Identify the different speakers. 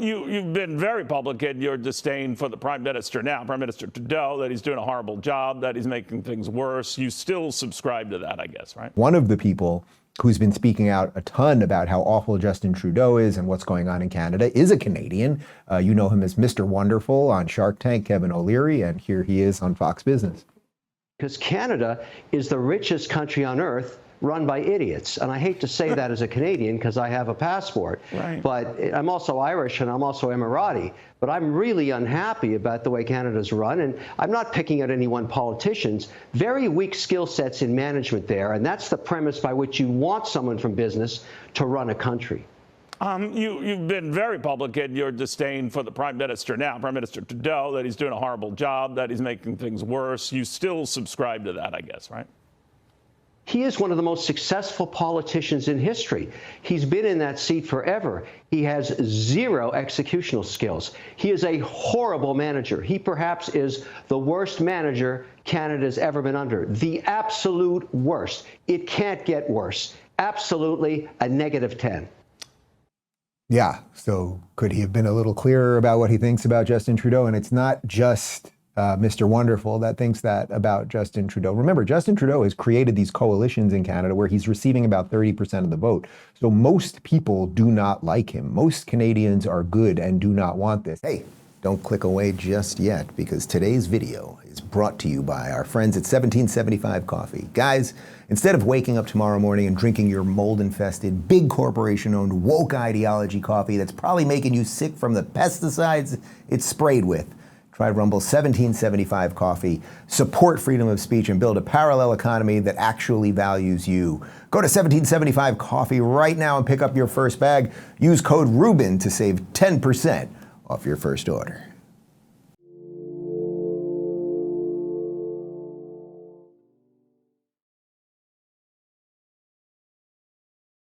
Speaker 1: You've been very public in your disdain for the Prime Minister now, Prime Minister Trudeau, that he's doing a horrible job, that he's making things worse. You still subscribe to that, I guess, right?
Speaker 2: One of the people who's been speaking out a ton about how awful Justin Trudeau is and what's going on in Canada is a Canadian. You know him as Mr. Wonderful on Shark Tank, Kevin O'Leary, and here he is on Fox Business.
Speaker 3: Because Canada is the richest country on earth run by idiots. And I hate to say that as a Canadian because I have a passport,
Speaker 1: right.
Speaker 3: But I'm also Irish and I'm also Emirati. But I'm really unhappy about the way Canada's run. And I'm not picking at any one politicians. Very weak skill sets in management there. And that's the premise by which you want someone from business to run a country.
Speaker 1: You've been very public in your disdain for the Prime Minister now, Prime Minister Trudeau, that he's doing a horrible job, that he's making things worse. You still subscribe to that, I guess, right?
Speaker 3: He is one of the most successful politicians in history. He's been in that seat forever. He has zero executional skills. He is a horrible manager. He perhaps is the worst manager Canada's ever been under. The absolute worst. It can't get worse. Absolutely a -10.
Speaker 2: Yeah, so could he have been a little clearer about what he thinks about Justin Trudeau? And it's not just Mr. Wonderful that thinks that about Justin Trudeau. Remember, Justin Trudeau has created these coalitions in Canada where he's receiving about 30% of the vote. So most people do not like him. Most Canadians are good and do not want this. Hey, don't click away just yet, because today's video is brought to you by our friends at 1775 Coffee. Guys, instead of waking up tomorrow morning and drinking your mold-infested, big corporation-owned, woke ideology coffee that's probably making you sick from the pesticides it's sprayed with, try Rumble's 1775 Coffee, support freedom of speech, and build a parallel economy that actually values you. Go to 1775 Coffee right now and pick up your first bag. Use code Rubin to save 10% off your first order.